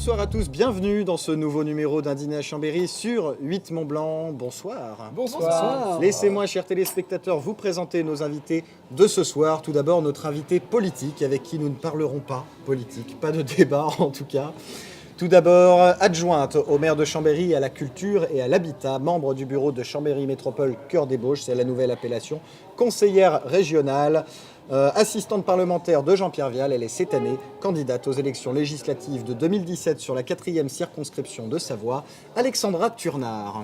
Bonsoir à tous, bienvenue dans ce nouveau numéro d'un dîner à Chambéry sur 8 Mont-Blanc. Bonsoir. Bonsoir. Laissez-moi, chers téléspectateurs, vous présenter nos invités de ce soir. Tout d'abord, notre invité politique, avec qui nous ne parlerons pas politique, pas de débat en tout cas. Tout d'abord, adjointe au maire de Chambéry à la culture et à l'habitat, membre du bureau de Chambéry Métropole Cœur des Bauges, c'est la nouvelle appellation, conseillère régionale, assistante parlementaire de Jean-Pierre Vial. Elle est cette année candidate aux élections législatives de 2017 sur la 4e circonscription de Savoie, Alexandra Turnard.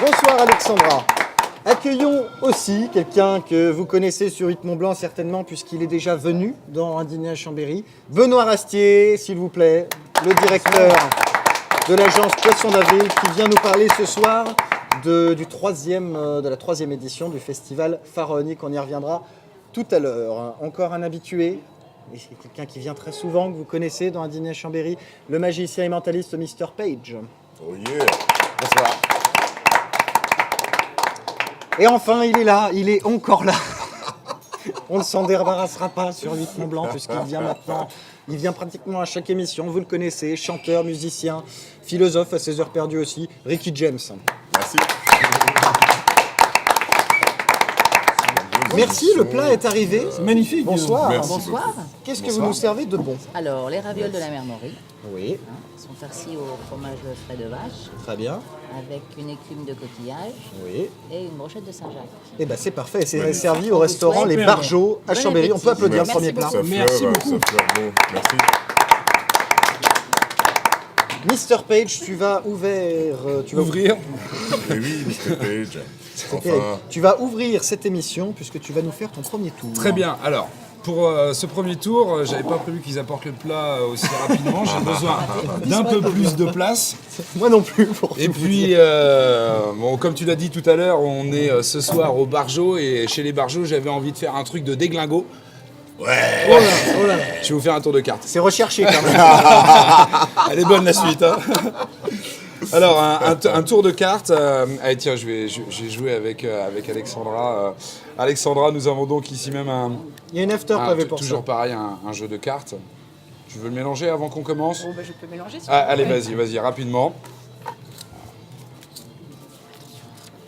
Bonsoir Alexandra. Accueillons aussi quelqu'un que vous connaissez sur 8 Mont-Blanc certainement puisqu'il est déjà venu dans un dîner à Chambéry. Benoît Rastier, s'il vous plaît, le directeur de l'agence Poisson d'Avril qui vient nous parler ce soir de la troisième édition du festival Pharaonique. On y reviendra tout à l'heure. Encore un habitué, et c'est quelqu'un qui vient très souvent, que vous connaissez dans un dîner à Chambéry, le magicien et mentaliste Mr. Page. Oh yeah. Bonsoir. Et enfin, il est là, il est encore là. On ne s'en débarrassera pas sur 8 Mont-Blanc puisqu'il vient maintenant, il vient pratiquement à chaque émission, vous le connaissez, chanteur, musicien, philosophe à ses heures perdues aussi, Ricky James. Merci. Merci, le plat est arrivé. C'est magnifique. Bonsoir. Merci. Bonsoir. Qu'est-ce que vous nous servez de bon? Alors, les ravioles de la mère Maury Oui, sont farcis au fromage frais de vache très bien. avec une écume de coquillage Oui. et une brochette de Saint-Jacques. Eh ben c'est parfait, c'est servi au restaurant Les Super. Bargeaux à Bon Chambéry. On peut appétit. applaudir le Merci premier plat. beaucoup. Merci beaucoup. Ça fleure bon. Merci. Mr. Page, tu vas Ouvrir. Et oui, Mr. Page. C'était- Enfin, tu vas ouvrir cette émission puisque tu vas nous faire ton premier tour. Très bien. Alors, pour ce premier tour, j'avais pas prévu qu'ils apportent le plat aussi rapidement. J'ai besoin d'un peu plus de place. Moi non plus. Pour Et tout vous puis, dire. bon, comme tu l'as dit tout à l'heure, on est ce soir au Bargeaux. Et chez les Bargeaux, j'avais envie de faire un truc de déglingo. ouais. Oh là. Je vais vous faire un tour de cartes. C'est recherché quand même. Elle est bonne la suite. Hein. Alors, un tour de cartes. Allez, tiens, j'ai joué avec Alexandra. Alexandra, nous avons donc ici même Il y a une after prévue pour toujours ça. pareil, un jeu de cartes. Tu veux le mélanger avant qu'on commence? Bon, je peux mélanger ça. Allez, vas-y, rapidement.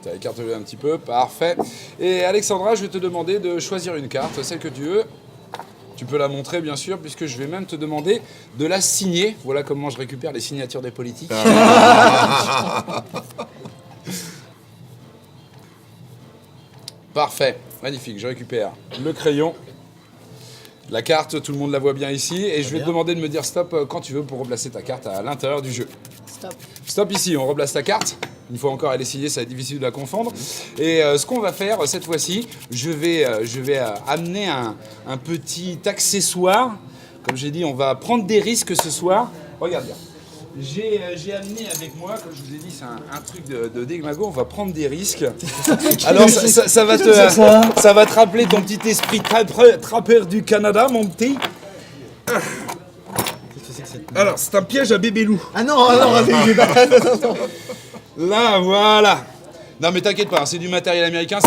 Tu as écartelé un petit peu, parfait. Et Alexandra, je vais te demander de choisir une carte, celle que tu veux. Tu peux la montrer, bien sûr, puisque je vais même te demander de la signer. Voilà comment je récupère les signatures des politiques. Parfait, magnifique. Je récupère le crayon, la carte, tout le monde la voit bien ici. Et je vais te demander de me dire stop quand tu veux pour replacer ta carte à l'intérieur du jeu. Stop. Stop ici, on replace ta carte. Une fois encore, elle est signée, ça va être difficile de la confondre. Et ce qu'on va faire cette fois-ci, je vais amener un petit accessoire. Comme j'ai dit, on va prendre des risques ce soir. Regarde bien. J'ai amené avec moi, comme je vous ai dit, c'est un truc de déglingo, on va prendre des risques. Alors ça va te rappeler ton petit esprit trappeur du Canada, mon petit. Alors, c'est un piège à bébé loup. Ah non, avec les non. Là, voilà. Non, mais t'inquiète pas, c'est du matériel américain.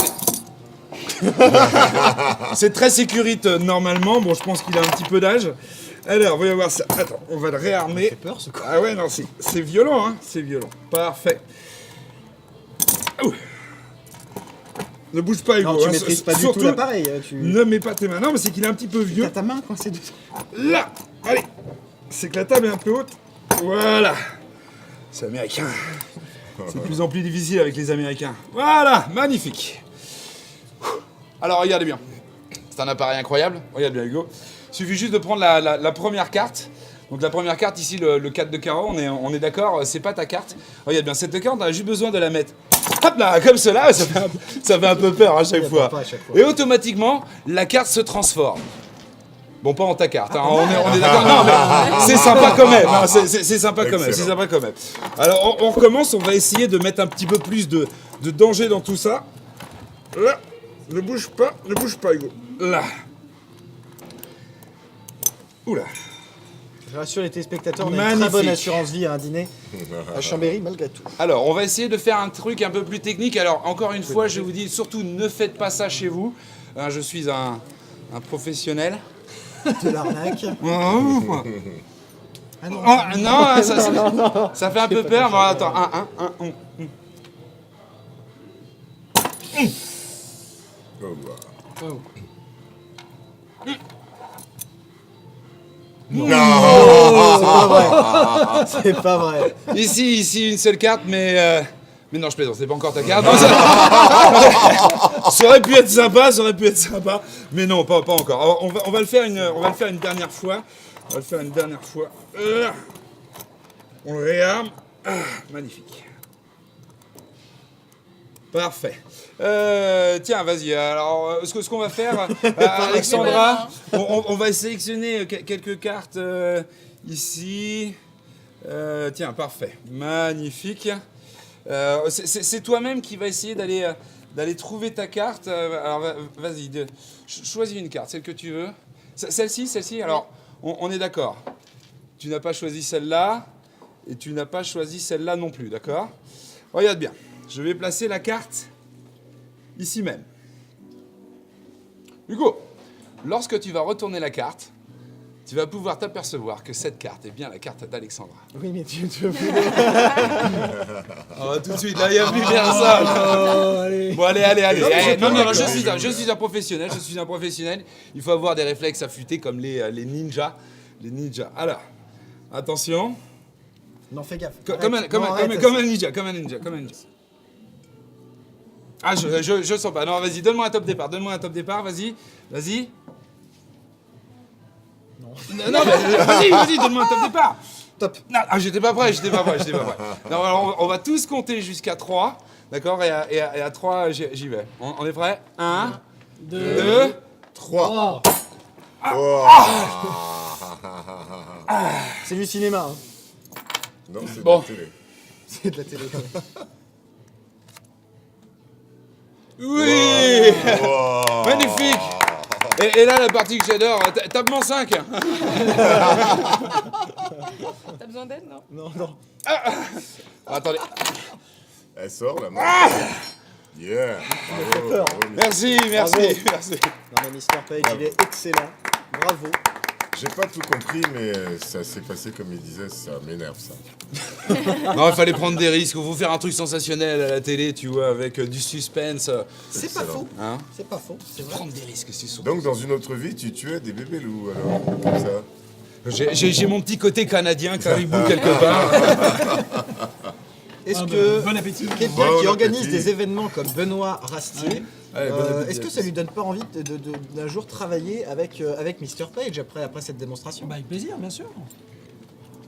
C'est très sécurité normalement. Bon, je pense qu'il a un petit peu d'âge. Alors, voyons voir ça. Attends, on va le réarmer. Ça fait peur, ce quoi. Ah ouais, non, c'est violent, hein. C'est violent. Parfait. Ouh. Ne bouge pas, Hugo. Non, tu hein. maîtrises pas du Surtout, tout l'appareil. ne mets pas tes mains. Non, mais c'est qu'il est un petit peu vieux. T'as ta main coincée dessus. Là, allez. C'est que la table est un peu haute. Voilà. C'est américain. C'est de plus en plus difficile avec les Américains. Voilà, magnifique. Alors, regardez bien. C'est un appareil incroyable. Regarde bien, Hugo. Il suffit juste de prendre la première carte. Donc la première carte, ici, le 4 de carreau, on est d'accord, c'est pas ta carte. Regarde bien, cette carte, on a juste besoin de la mettre. Hop là, comme cela, ça fait un peu peur à chaque fois. Pas à chaque fois. Et automatiquement, la carte se transforme. Bon, pas en ta carte, hein. On est d'accord. Non, mais c'est sympa quand même. hein. C'est sympa quand même. C'est Excellent. sympa quand même. Alors, on recommence. On va essayer de mettre un petit peu plus de danger dans tout ça. Là, ne bouge pas, Hugo. Là. Oula. Je rassure les téléspectateurs, on a une très Magnifique. bonne assurance vie à un dîner à Chambéry malgré tout. Alors, on va essayer de faire un truc un peu plus technique. Alors, encore une fois, je vous dis, surtout, ne faites pas ça chez vous. Hein, je suis un professionnel. de l'arnaque. Ah non, Oh, non, ça fait un peu peur. Bon, attends, un. Oh, wow. c'est pas vrai. C'est pas vrai. Ici, une seule carte, mais non, je plaisante, c'est pas encore ta carte. Non, ça aurait pu être sympa, mais non, pas encore. Alors, on va le faire une dernière fois. On le réarme. Magnifique. Parfait. Tiens, vas-y. Alors, ce qu'on va faire, Alexandra, on va sélectionner quelques cartes ici. Tiens, parfait. Magnifique. C'est toi-même qui va essayer d'aller trouver ta carte. Alors, vas-y, choisis une carte, celle que tu veux. Celle-ci. Alors, on est d'accord. Tu n'as pas choisi celle-là et tu n'as pas choisi celle-là non plus, d'accord? Regarde bien. Je vais placer la carte ici même. Hugo, lorsque tu vas retourner la carte, tu vas pouvoir t'apercevoir que cette carte est bien la carte d'Alexandra. Oui, mais tu veux plus. Oh, tout de suite, là, il n'y a plus personne. Allez. Bon, allez. Non, d'accord. je suis un professionnel. Il faut avoir des réflexes affûtés comme les ninjas. Les ninjas. Alors, attention. Non, fais gaffe. Comme un ninja. Ah, je sens pas. Non, vas-y, donne-moi un top départ. Vas-y. Non, mais vas-y, donne-moi un top départ. Top. Non, j'étais pas prêt. Non, alors, on va tous compter jusqu'à 3, d'accord, et à 3, j'y vais. On est prêt? 1, 2, 3. C'est du cinéma. Hein. Non, c'est Bon. de la télé. C'est de la télé. Oui. Wow. Magnifique. Et là, la partie que j'adore, tape-moi 5. T'as besoin d'aide, non? Non. Attendez. Elle sort la main. Yeah. Bravo, peur. bravo, Merci. Non, mais Mr. Page, il est excellent. Bravo. J'ai pas tout compris, mais ça s'est passé comme il disait, ça m'énerve ça. Non, il fallait prendre des risques. Il faut faire un truc sensationnel à la télé, tu vois, avec du suspense. C'est pas faux. Hein? C'est pas faux. C'est vrai. Prendre des risques, c'est sûr. Donc dans une autre vie, tu tuais des bébés loups alors, comme ça. J'ai mon petit côté canadien, caribou quelque part. Est-ce que Bon appétit. quelqu'un Bon qui organise appétit. des événements comme Benoît Rastier, Allez, bon appétit, est-ce que ça lui donne pas envie d'un jour travailler avec Mr. Page après cette démonstration? Bah, avec plaisir, bien sûr.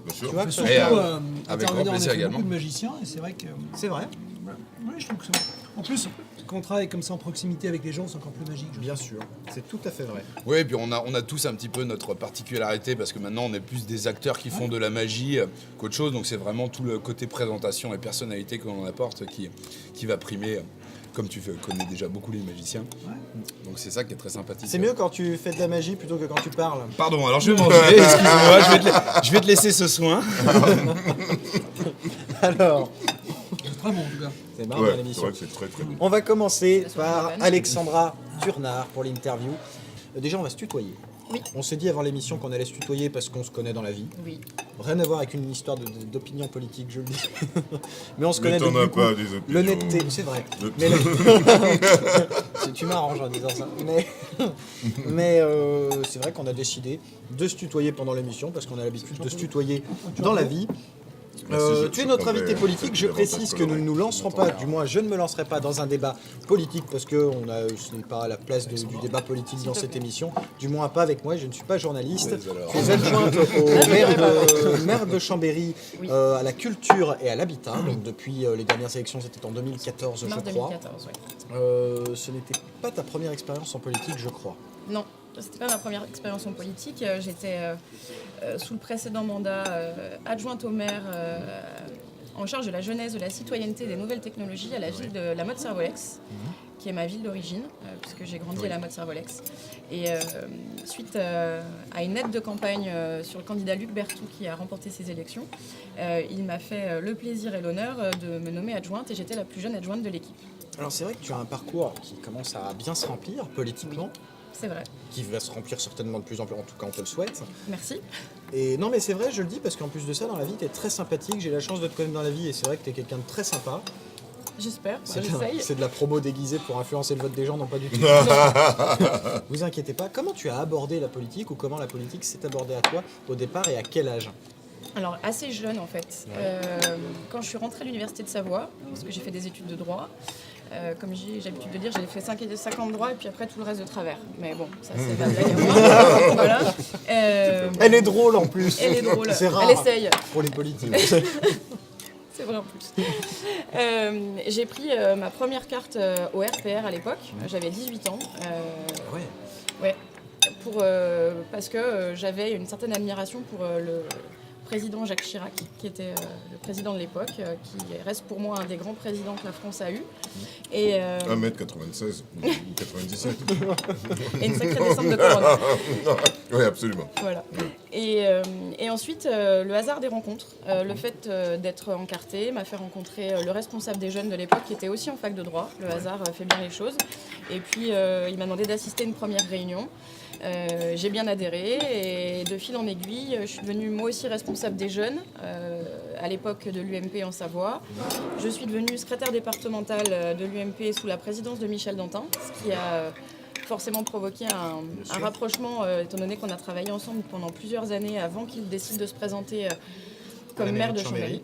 Bien sûr. Tu vois, Surtout, Et, avec intervenir, grand on a plaisir fait également. beaucoup de magiciens, et c'est vrai que... c'est vrai. Oui, je trouve que c'est... En plus, quand on travaille comme ça en proximité avec les gens, c'est encore plus magique. je Bien sûr, c'est tout à fait vrai. Oui, et puis on a tous un petit peu notre particularité parce que maintenant on est plus des acteurs qui font de la magie qu'autre chose. Donc c'est vraiment tout le côté présentation et personnalité que l'on apporte qui va primer. Comme tu connais déjà beaucoup les magiciens. Ouais. Donc c'est ça qui est très sympathique. C'est mieux quand tu fais de la magie plutôt que quand tu parles. Pardon, alors je vais manger, excuse-moi, je vais te laisser ce soin. Alors, C'est très bon, en tout cas. c'est marrant Ouais, c'est l'émission. vrai que c'est très très bon. On va commencer Ça soit par une Alexandra Turnard pour l'interview. Déjà, on va se tutoyer. Oui. On s'est dit avant l'émission qu'on allait se tutoyer parce qu'on se connaît dans la vie. Oui. Rien à voir avec une histoire d'opinion politique, je le dis. Mais on se Mais connaît t'en depuis as beaucoup. pas des opinions. L'honnêteté, c'est vrai. De- Mais tu m'arranges en disant ça. Mais c'est vrai qu'on a décidé de se tutoyer pendant l'émission parce qu'on a l'habitude de se tutoyer dans la vie. Merci, Tu es notre prendrai invité politique. Je davantage précise que nous ne nous lancerons pas, du moins je ne me lancerai pas dans un débat politique parce que ce n'est pas la place du débat politique dans cette émission. Du moins pas avec moi, je ne suis pas journaliste. Mais alors. Tu es adjointe au maire de Chambéry Oui. à la culture et à l'habitat. Donc depuis les dernières élections, c'était en 2014, Mars je crois. 2014, ouais. Ce n'était pas ta première expérience en politique, je crois. Non, c'était pas ma première expérience en politique. J'étais sous le précédent mandat adjointe au maire en charge de la jeunesse, de la citoyenneté et des nouvelles technologies à la ville de la Motte-Servolex, qui est ma ville d'origine, puisque j'ai grandi à la Motte-Servolex. Et suite à une aide de campagne sur le candidat Luc Berthoud qui a remporté ces élections, il m'a fait le plaisir et l'honneur de me nommer adjointe et j'étais la plus jeune adjointe de l'équipe. Alors c'est vrai que tu as un parcours qui commence à bien se remplir politiquement. C'est vrai. qui va se remplir certainement de plus en plus, en tout cas on te le souhaite. Merci. Et non mais c'est vrai, je le dis parce qu'en plus de ça, dans la vie, tu es très sympathique, j'ai la chance de te connaître dans la vie et c'est vrai que tu es quelqu'un de très sympa. J'espère. C'est J'essaye. de la promo déguisée pour influencer le vote des gens, non pas du tout. Vous inquiétez pas, comment tu as abordé la politique ou comment la politique s'est abordée à toi au départ et à quel âge? Alors, assez jeune en fait. Quand je suis rentrée à l'université de Savoie, parce que j'ai fait des études de droit, comme j'ai l'habitude de dire, j'ai fait 5 ans de droit et puis après tout le reste de travers. Mais bon, ça c'est pas blague à moi. Voilà. Elle est drôle en plus. Elle est drôle. C'est rare Elle essaye. pour les politiques. C'est vrai en plus. J'ai pris ma première carte au RPR à l'époque. J'avais 18 ans. Ouais. Ouais. Parce que j'avais une certaine admiration pour le président Jacques Chirac, qui était le président de l'époque, qui reste pour moi un des grands présidents que la France a eu. Et, 1m96 ou 97. et une sacrée descente de couronne. Oui, absolument. Voilà. Et ensuite, le hasard des rencontres, le fait d'être encarté m'a fait rencontrer le responsable des jeunes de l'époque, qui était aussi en fac de droit. Le hasard fait bien les choses. Et puis, il m'a demandé d'assister à une première réunion. J'ai bien adhéré et de fil en aiguille, je suis devenue moi aussi responsable des jeunes à l'époque de l'UMP en Savoie. Je suis devenue secrétaire départementale de l'UMP sous la présidence de Michel Dantin, ce qui a forcément provoqué un rapprochement, étant donné qu'on a travaillé ensemble pendant plusieurs années avant qu'il décide de se présenter comme maire de Chambéry.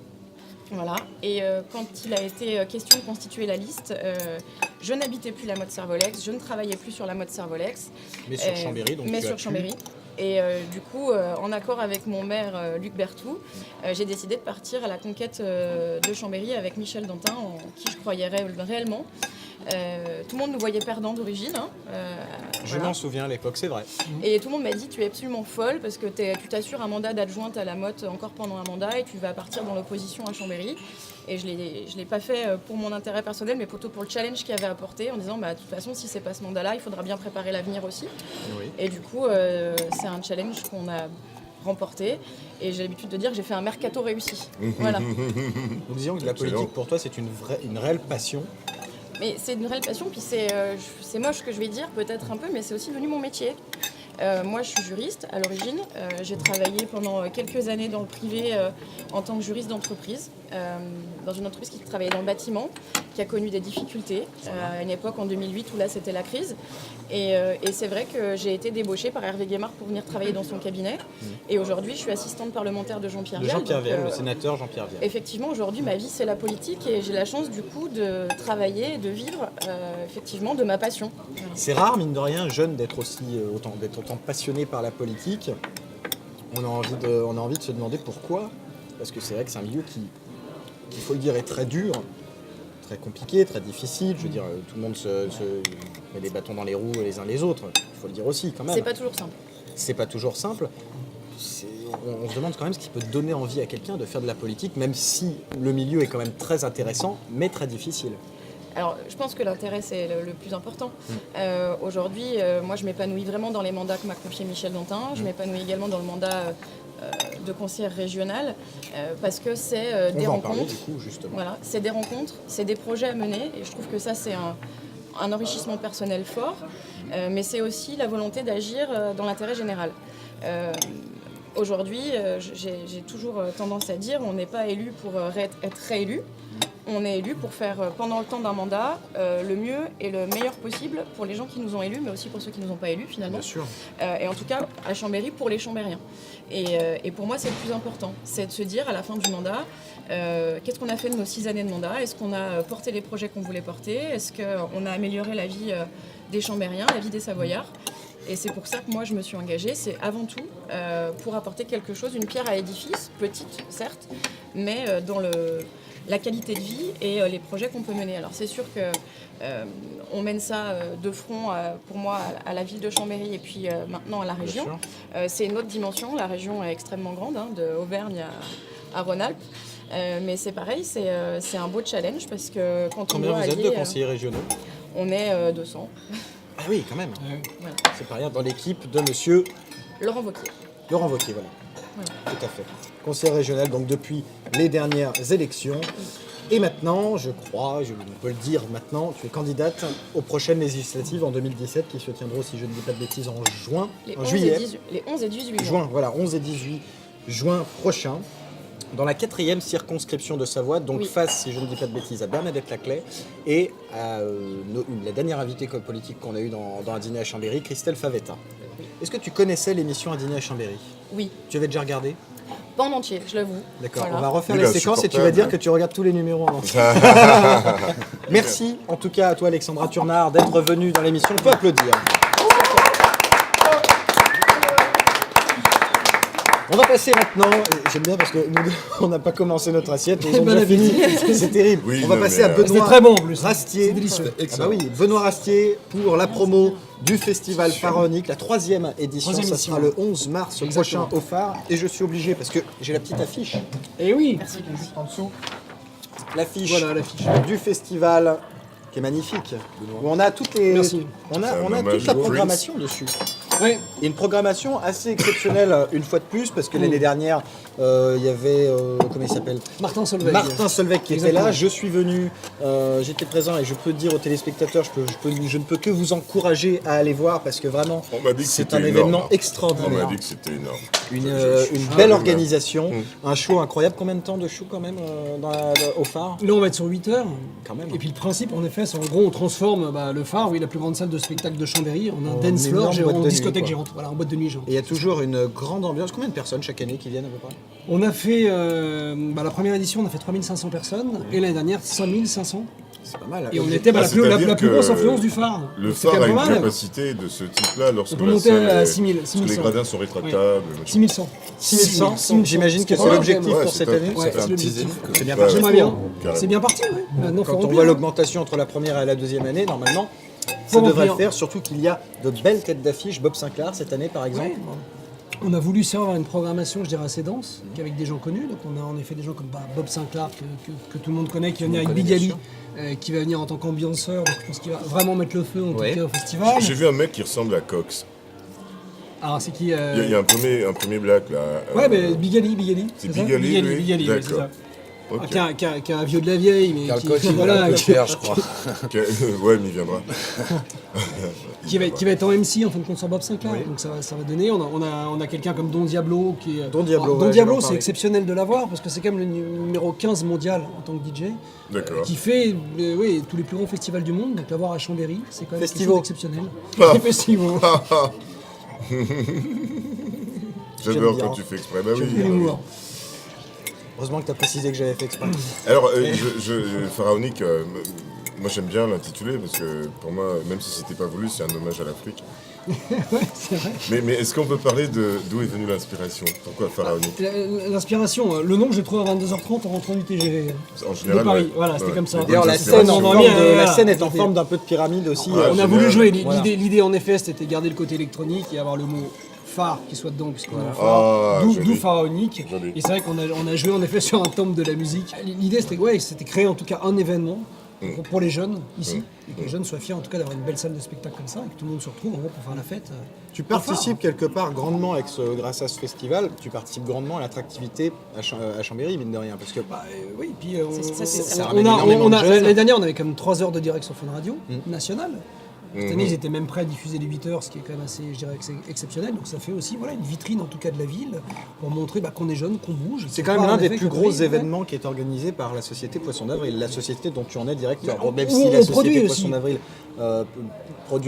Voilà. Et quand il a été question de constituer la liste, je n'habitais plus la mode Servolex, je ne travaillais plus sur la mode Servolex. Mais sur Chambéry, donc mais tu as sur pu- Chambéry. Et du coup, en accord avec mon maire Luc Berthoud, j'ai décidé de partir à la conquête de Chambéry avec Michel Dantin, en qui je croyais réellement. Tout le monde nous voyait perdants d'origine. Hein. Je Voilà. m'en souviens à l'époque, c'est vrai. Et tout le monde m'a dit tu es absolument folle parce que tu t'assures un mandat d'adjointe à la Motte encore pendant un mandat et tu vas partir dans l'opposition à Chambéry. Et je l'ai pas fait pour mon intérêt personnel mais plutôt pour le challenge qu'il avait apporté en disant de toute façon si c'est pas ce mandat-là il faudra bien préparer l'avenir aussi. Oui. Et du coup c'est un challenge qu'on a remporté et j'ai l'habitude de dire que j'ai fait un mercato réussi. Voilà. Nous disions que la Excellent. politique pour toi c'est une réelle passion. Mais c'est une réelle passion, puis c'est moche que je vais dire peut-être un peu, mais c'est aussi devenu mon métier. Moi, je suis juriste à l'origine. J'ai travaillé pendant quelques années dans le privé en tant que juriste d'entreprise, dans une entreprise qui travaillait dans le bâtiment, qui a connu des difficultés à une époque en 2008 où là c'était la crise. Et c'est vrai que j'ai été débauchée par Hervé Guémard pour venir travailler dans son cabinet. Et aujourd'hui, je suis assistante parlementaire de Jean-Pierre De Vial. Jean-Pierre donc, Vial, le sénateur Jean-Pierre Vial. Effectivement, aujourd'hui, ma vie, c'est la politique et j'ai la chance, du coup, de travailler et de vivre, effectivement, de ma passion. Voilà. C'est rare, mine de rien, jeune, d'être autant passionné par la politique. On a envie de se demander pourquoi. Parce que c'est vrai que c'est un milieu qui, il faut le dire, est très dur, très compliqué, très difficile. Je veux dire, tout le monde se met des bâtons dans les roues les uns les autres. Il faut le dire aussi, quand même. C'est pas toujours simple. C'est pas toujours simple. On se demande quand même ce qui peut donner envie à quelqu'un de faire de la politique, même si le milieu est quand même très intéressant, mais très difficile. Alors, je pense que l'intérêt, c'est le plus important. Aujourd'hui, moi, je m'épanouis vraiment dans les mandats que m'a confié Michel Dantin. Je m'épanouis également dans le mandat de conseillère régionale, parce que c'est des On va en rencontres. parler, du coup, justement. Voilà, c'est des rencontres, c'est des projets à mener, et je trouve que ça, c'est un enrichissement personnel fort, mais c'est aussi la volonté d'agir dans l'intérêt général. Aujourd'hui, j'ai toujours tendance à dire on n'est pas élu pour être réélu. On est élu pour faire, pendant le temps d'un mandat, le mieux et le meilleur possible pour les gens qui nous ont élus, mais aussi pour ceux qui ne nous ont pas élus, finalement. Bien sûr. Et en tout cas, à Chambéry, pour les Chambériens. Et pour moi, c'est le plus important. C'est de se dire, à la fin du mandat, qu'est-ce qu'on a fait de nos 6 années de mandat? Est-ce qu'on a porté les projets qu'on voulait porter? Est-ce qu'on a amélioré la vie des Chambériens, la vie des Savoyards? Et c'est pour ça que moi je me suis engagée, c'est avant tout pour apporter quelque chose, une pierre à l'édifice, petite certes, mais dans la qualité de vie et les projets qu'on peut mener. Alors c'est sûr que on mène ça de front pour moi à la ville de Chambéry et puis maintenant à la région. C'est une autre dimension, la région est extrêmement grande, hein, de Auvergne à Rhône-Alpes. Mais c'est pareil, c'est un beau challenge parce que quand on Combien doit vous êtes allier, de conseillers régionaux? on est 200. Ah oui, quand même. Voilà. C'est pas rien, dans l'équipe de monsieur Laurent Wauquiez. Laurent Wauquiez, voilà. Voilà. Tout à fait. Conseiller régional, donc depuis les dernières élections. Et maintenant, je crois, on peut le dire maintenant, tu es candidate aux prochaines législatives en 2017 qui se tiendront, si je ne dis pas de bêtises, en juin, Les en 11 juillet. les 11 et 18 juin. Juin, voilà, 11 et 18 juin prochain, dans la 4e circonscription de Savoie, donc Oui. face, si je ne dis pas de bêtises, à Bernadette Laclais et à la dernière invitée politique qu'on a eue dans Un dîner à Chambéry, Christelle Favetta. Oui. Est-ce que tu connaissais l'émission Un dîner à Chambéry? Oui, Tu avais déjà regardé? pas en entier, je l'avoue. D'accord, Voilà. on va refaire Oui, les bah, séquences et tu vas insupportable. dire que tu regardes tous les numéros en entier. Merci en tout cas à toi Alexandra Turnard d'être venue dans l'émission. On peut applaudir. On va passer maintenant, j'aime bien parce que nous deux, on n'a pas commencé notre assiette, ils ont Bon déjà fini, appétit. c'est terrible. Oui, on va non, passer mais, à Benoît C'était très bon en plus. Rastier. C'est délicieux. Ah bah oui, Benoît Rastier pour la promo du festival pharaonique, la 3e édition, Troisième ça édition. sera le 11 mars Exactement. prochain au phare. Et je suis obligé parce que j'ai la petite affiche, Et oui. en dessous, l'affiche Voilà l'affiche. du festival qui est magnifique, où on a toutes les, Merci. on a C'est un toute hommage la au Prince. programmation dessus. Ouais. Et une programmation assez exceptionnelle une fois de plus, parce que l'année dernière, il y avait, comment il s'appelle, Martin Solveig. Martin Solveig qui était Exactement. là. Je suis venu, j'étais présent et je peux dire aux téléspectateurs, je ne peux que vous encourager à aller voir parce que vraiment, On m'a dit que c'est c'était un énorme, événement hein. On m'a extraordinaire. dit que c'était énorme. Une Ah, belle oui, organisation, un show incroyable. Combien de temps de show quand même au phare? Là, on va être sur 8 heures. Quand même. Et puis le principe, en effet, c'est en gros, on transforme le phare, oui, la plus grande salle de spectacle de Chambéry, en un En dance floor énorme géant, boîte en de discothèque nuit, quoi. géante. Voilà, en boîte de nuit géante. Et il y a toujours une grande ambiance. Combien de personnes chaque année qui viennent à peu près? On a fait, la première édition, on a fait 3500 personnes, et l'année dernière, 5500. C'est pas mal. Et on était Ah, la c'est-à-dire plus grosse que influence du phare. Le Donc, c'est phare quand a même une pas mal. capacité de ce type-là lorsque On peut la monter salle à est- 6000, lorsque les 6100. gradins sont rétractables. 6100. 6100, j'imagine que c'est Ouais, l'objectif ouais, pour c'est cette top. année. Ouais, fait c'est un l'objectif. C'est bien Ouais, parti. J'aimerais ouais. bien. Carrément. C'est bien parti, ouais. Maintenant, faut Quand on remplir, voit hein. l'augmentation entre la première et la deuxième année, normalement, ça Faut devrait le remplir. faire. Surtout qu'il y a de belles têtes d'affiche. Bob Sinclair cette année, par exemple. Ouais, bon. On a voulu avoir une programmation, je dirais, assez dense, qu'avec des gens connus. Donc on a en effet des gens comme Bob Sinclair, que tout le monde connaît, qui va venir avec connaît, Big bien Ali, sûr. qui va venir en tant qu'ambianceur. Donc je pense qu'il va vraiment mettre le feu en Ouais. tout cas au festival. J'ai vu un mec qui ressemble à Cox. Alors c'est qui Il y a un premier black là. Ouais, mais Big Ali. c'est ça Big Ali, lui Big Ali, oui, c'est D'accord. ça. Ok. Qui a un vieux de la vieille, mais Carl qui, Cox, qui- il va voilà, le qui, faire, je crois. Ouais, mais il viendra. qui va être en MC en fin de compte sur Bob Sinclair. Oui. Donc ça va donner. On a quelqu'un comme Don Diablo qui est. Don Diablo, Alors, ouais, Don je vais en Diablo, c'est parler. exceptionnel de l'avoir parce que c'est quand même le numéro 15 mondial en tant que DJ. D'accord. Qui fait oui, tous les plus grands festivals du monde, donc l'avoir à Chambéry, c'est quand même Festivals. quelque chose d'exceptionnel. Ah. Les festivals. J'adore J'aime bien. quand tu fais exprès. Bah oui. Et l'humour. Heureusement que tu as précisé que j'avais fait exprès. Alors, pharaonique, moi j'aime bien l'intituler parce que pour moi, même si c'était pas voulu, c'est un hommage à l'Afrique. C'est vrai. Mais est-ce qu'on peut parler d'où est venue l'inspiration? Pourquoi pharaonique? L'inspiration, le nom, je l'ai trouvé à 22h30 en rentrant du TGV. En De général, Paris, ouais. voilà, c'était Ouais. comme ça. Les D'ailleurs, bonnes la scène, inspirations. on en vient, la voilà, scène est en c'était- forme d'un peu de pyramide aussi. Ouais, On a génial. voulu jouer. Voilà. L'idée, en effet, c'était garder le côté électronique et avoir le mot phare qui soit dedans, puisqu'on a un Ah, phare. D'où joli. pharaonique. Joli. Et c'est vrai qu'on a joué en effet sur un tome de la musique. L'idée, c'était créer en tout cas un événement pour les jeunes ici. Et que les jeunes soient fiers en tout cas d'avoir une belle salle de spectacle comme ça et que tout le monde se retrouve en gros pour faire la fête. Tu participes quelque part grandement grâce à ce festival, tu participes grandement à l'attractivité à Chambéry, mine de rien. Parce que Oui, puis ça ramène énormément de jeunes. l'année dernière, on avait quand même 3 heures de direct sur Fun Radio nationale. Cette année, ils étaient même prêts à diffuser les 8 heures, ce qui est quand même assez, je dirais, exceptionnel. Donc ça fait aussi une vitrine en tout cas de la ville pour montrer qu'on est jeune, qu'on bouge. C'est quand même l'un des plus gros événements qui est organisé par la société Poisson d'Avril, la société dont tu en es directeur. Mais Même on- si on la société produit Poisson aussi. d'Avril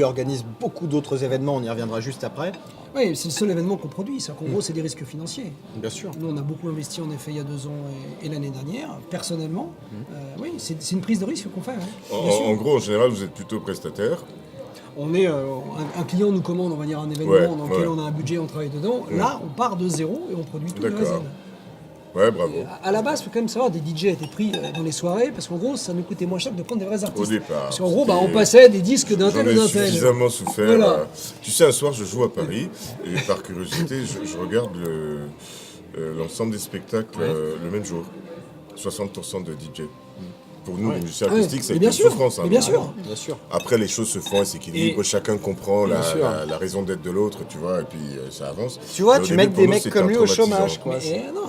organise beaucoup d'autres événements, on y reviendra juste après. Oui, c'est le seul événement qu'on produit. C'est qu'en gros, c'est des risques financiers. Bien sûr. Nous, on a beaucoup investi en effet il y a 2 ans et l'année dernière. Personnellement, oui, c'est une prise de risque qu'on fait. Ouais. Bien sûr. En gros, en général, vous êtes plutôt prestataire. On est un client nous commande, on va dire un événement Ouais, dans lequel ouais. on a un budget, on travaille dedans. Là, on part de zéro et on produit tout de A à Z. D'accord. Ouais, bravo. À la base, il faut quand même savoir, des DJ étaient pris dans les soirées parce qu'en gros, ça nous coûtait moins cher que de prendre des vrais artistes. Au départ. Parce qu'en gros, on c'était- passait des disques d'un J'en tel ou ai d'un tel. suffisamment souffert. Voilà. Tu sais, un soir, je joue à Paris et par curiosité, je regarde l'ensemble des spectacles le même jour. 60% de DJ. pour nous, les musiciens Ah ouais, acoustiques, ça a mais été bien une sûr, souffrance. mais bien sûr. Bien sûr. Après, les choses se font, elles s'équilibrent, Et- chacun comprend Bien sûr. la raison d'être de l'autre, tu vois, et puis ça avance. Tu vois, Mais au tu début, mets pour des nous, mecs c'était comme lui au traumatisant. chômage, quoi.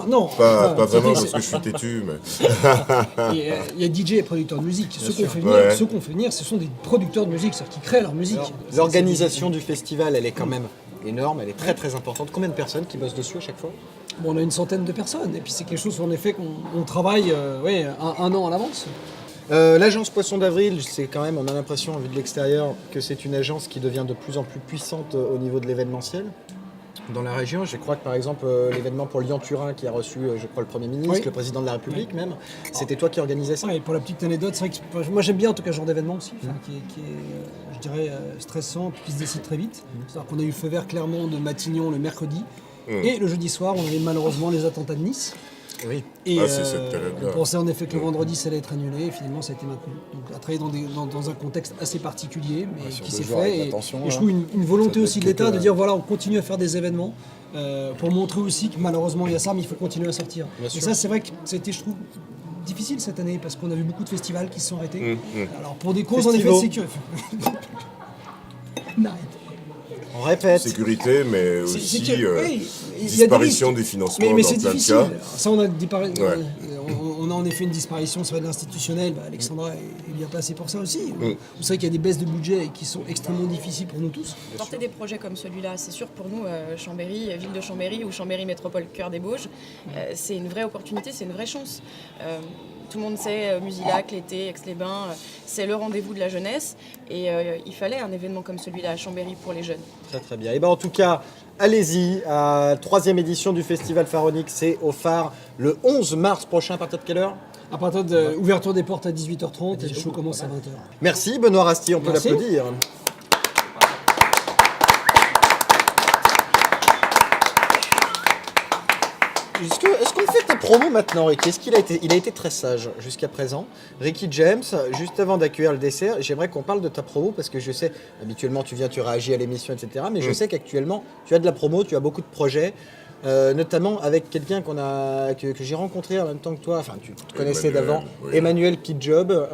Non. Pas vraiment c'est- parce que je suis têtu, mais. Il y a DJ et producteurs de musique. Ceux qu'on fait, Ouais. fait venir, ce sont des producteurs de musique, c'est-à-dire qui créent leur musique. Alors, l'organisation du festival, elle est quand même énorme, elle est très très importante. Combien de personnes qui bossent dessus à chaque fois? Bon, on a une centaine de personnes, et puis c'est quelque chose en effet qu'on travaille un an à l'avance. L'agence Poisson d'Avril, c'est quand même, on a l'impression, vu de l'extérieur, que c'est une agence qui devient de plus en plus puissante au niveau de l'événementiel. Dans la région, je crois que par exemple l'événement pour Lyon-Turin qui a reçu, je crois, le Premier ministre, Oui. le Président de la République même, c'était toi qui organisais ça? Et pour la petite anecdote, c'est vrai que moi j'aime bien en tout cas ce genre d'événement aussi, qui est, je dirais, stressant, qui se décide très vite. C'est-à-dire qu'on a eu le feu vert clairement de Matignon le mercredi, et le jeudi soir on avait malheureusement les attentats de Nice. Oui. Et C'est cette période-là. on pensait en effet que le vendredi ça allait être annulé, et finalement ça a été maintenu. Donc à travailler dans un contexte assez particulier, mais sur qui 2 s'est jours avec fait. la Et tension, je là. trouve une volonté Ça aussi de doit être l'État de quelque- dire voilà, on continue à faire des événements pour montrer aussi que malheureusement il y a ça, mais il faut continuer à sortir. Et ça c'est vrai que c'était, je trouve, difficile cette année parce qu'on a vu beaucoup de festivals qui se sont arrêtés. Alors pour des causes en effet de Festivals. sécurité. N'arrête. On répète. Sécurité, mais C'est- aussi c'est que- oui, il y a des disparition risques. des financements Mais dans c'est plein de difficile. cas. Ça, on a, Ouais. on a en effet une disparition sur l'institutionnel. Alexandra est bien placée pour ça aussi. Vous savez qu'il y a des baisses de budget qui sont extrêmement difficiles pour nous tous. Porter des projets comme celui-là, c'est sûr pour nous, Chambéry, ville de Chambéry ou Chambéry Métropole Cœur des Bauges, c'est une vraie opportunité, c'est une vraie chance. Tout le monde sait, Musilac, l'été, Aix-les-Bains, c'est le rendez-vous de la jeunesse et il fallait un événement comme celui-là à Chambéry pour les jeunes. Très très bien. Et ben en tout cas, allez-y, à 3e édition du Festival Pharaonique, c'est au Phare le 11 mars prochain, à partir de quelle heure? À partir de l'ouverture des portes à 18h30 et le show commence à 20h. Merci Benoît Rastier, on peut Merci. l'applaudir. Est-ce qu'on fait ta promo maintenant, Ricky? Est-ce qu'il a été très sage jusqu'à présent? Ricky James, juste avant d'accueillir le dessert, j'aimerais qu'on parle de ta promo parce que je sais, habituellement tu viens, tu réagis à l'émission, etc. Mais je sais qu'actuellement, tu as de la promo, tu as beaucoup de projets. Notamment avec quelqu'un que j'ai rencontré en même temps que toi, enfin tu te connaissais Emmanuel, d'avant, oui. Emmanuel Kidjob,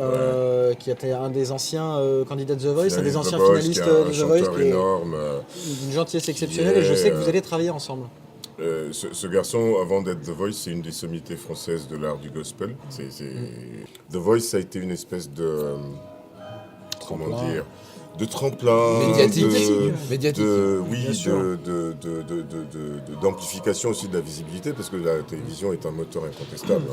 qui était un des anciens candidats de The Voice, un des anciens Finaliste finalistes The Voice, de qui est The un Voice, chanteur qui est énorme. d'une gentillesse exceptionnelle, et je sais que vous allez travailler ensemble. Ce garçon, avant d'être The Voice, c'est une des sommités françaises de l'art du gospel. The Voice, ça a été une espèce de... comment dire, de tremplin, Médiatique. de- Médiatique. oui, Bien sûr. d'amplification aussi de la visibilité, parce que la télévision est un moteur incontestable.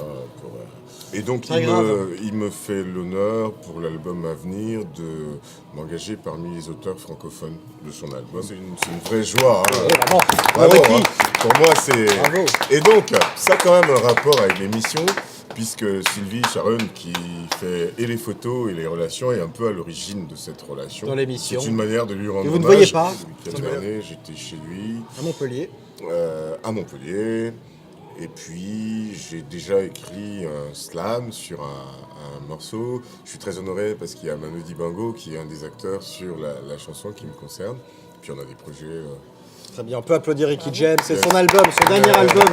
Et donc, Très grave. il me fait l'honneur, pour l'album à venir, de m'engager parmi les auteurs francophones de son album. C'est une vraie joie. Hein. Eh, vraiment. Bravo, Ricky. hein. Pour moi, c'est... Bravo. Et donc, ça a quand même un rapport avec l'émission, puisque Sylvie Charon, qui fait et les photos et les relations, est un peu à l'origine de cette relation. Dans l'émission. C'est une manière de lui rendre vous ne hommage. voyez pas. Le week-end dernier, j'étais chez lui, À Montpellier. à Montpellier. Et puis, j'ai déjà écrit un slam sur un morceau. Je suis très honoré parce qu'il y a Manu Dibango, qui est un des acteurs sur la chanson qui me concerne. Puis on a des projets... Très bien, on peut applaudir Ricky James, c'est son album, son dernier album,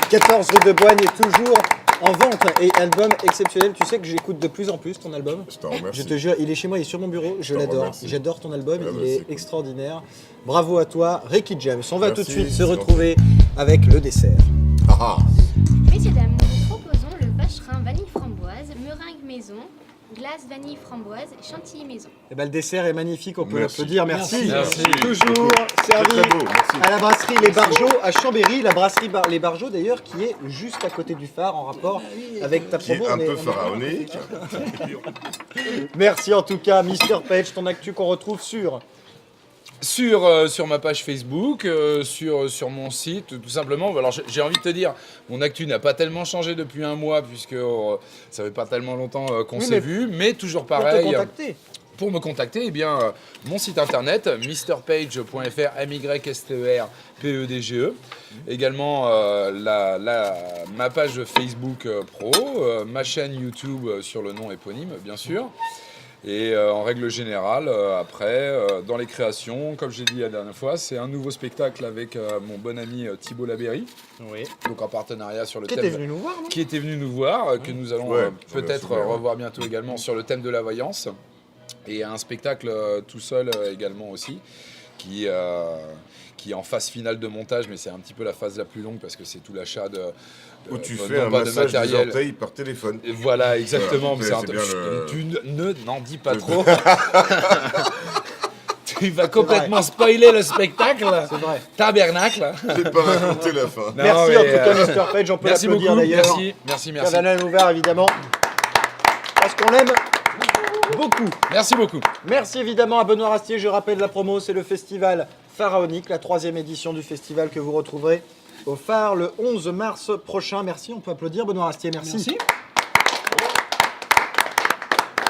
14 rue de Boigne, est toujours en vente, et album exceptionnel. Tu sais que j'écoute de plus en plus ton album. Je t'en remercie. Je te jure, il est chez moi, il est sur mon bureau, je t'en l'adore. remercie. J'adore ton album, Ah bah, il est c'est cool. extraordinaire. Bravo à toi, Ricky James. On va Merci, tout de suite se c'est retrouver avec le dessert. Ah ah. Messieurs, dames, nous vous proposons le vacherin vanille framboise, meringue maison, glace vanille framboise, chantilly maison. Et ben, le dessert est magnifique, on peut Merci. l'applaudir, merci. Merci. Toujours servi Très beau, merci. à la brasserie Les Bargeaux à Chambéry, la brasserie Les Bargeaux d'ailleurs qui est juste à côté du phare en rapport avec ta Qui est promo. un On est- peu on est- pharaonique. Merci en tout cas, Mr. Page, ton actu qu'on retrouve sur. Sur ma page Facebook, sur mon site, tout simplement. Alors j'ai envie de te dire, mon actu n'a pas tellement changé depuis un mois, puisque ça fait pas tellement longtemps qu'on Oui, s'est mais vu, mais toujours Pour te pareil. contacter. Pour me contacter, eh bien, mon site internet, mrpage.fr, MYSTERPEDGE. Également, ma page Facebook pro, ma chaîne YouTube sur le nom éponyme, bien sûr. Et en règle générale, après, dans les créations, comme j'ai dit la dernière fois, c'est un nouveau spectacle avec mon bon ami Thibault Labéry, Oui. donc en partenariat sur le Qui thème... était venu nous voir, non? Qui était venu nous voir, que nous allons Ouais, peut-être super, ouais. revoir bientôt également sur le thème de la voyance. Et un spectacle tout seul également aussi, qui est en phase finale de montage, mais c'est un petit peu la phase la plus longue parce que c'est tout l'achat de Où tu non fais un pas de massage des matériel. orteils par téléphone. Et voilà, exactement. Voilà, mais c'est bien le- Tu n'en dis pas trop. Tu vas complètement spoiler le spectacle. C'est vrai. Tabernacle. J'ai pas raconté la fin. Non, Merci mais, en tout cas, Mr. Page, on peut Merci l'applaudir beaucoup. d'ailleurs. Merci. Canal ouvert, évidemment. Parce qu'on l'aime beaucoup. Merci beaucoup. Merci évidemment à Benoît Rastier. Je rappelle la promo, c'est le festival pharaonique, la 3e édition du festival que vous retrouverez au phare le 11 mars prochain. Merci, on peut applaudir Benoît Rastier, merci.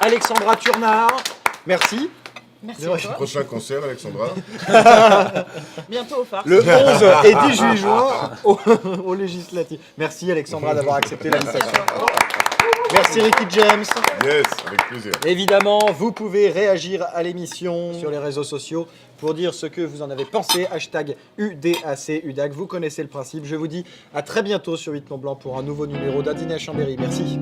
Alexandra Turnard, merci. Merci C'est à vrai. toi. Prochain concert, Alexandra. Bientôt au phare. Le 11 et 18 juin au législatif. Merci Alexandra d'avoir accepté l'invitation. Merci Ricky James. Yes, avec plaisir. Évidemment, vous pouvez réagir à l'émission sur les réseaux sociaux pour dire ce que vous en avez pensé. Hashtag UDAC, UDAC, vous connaissez le principe. Je vous dis à très bientôt sur 8 Mont Blanc pour un nouveau numéro d'A Dîner à Chambéry. Merci.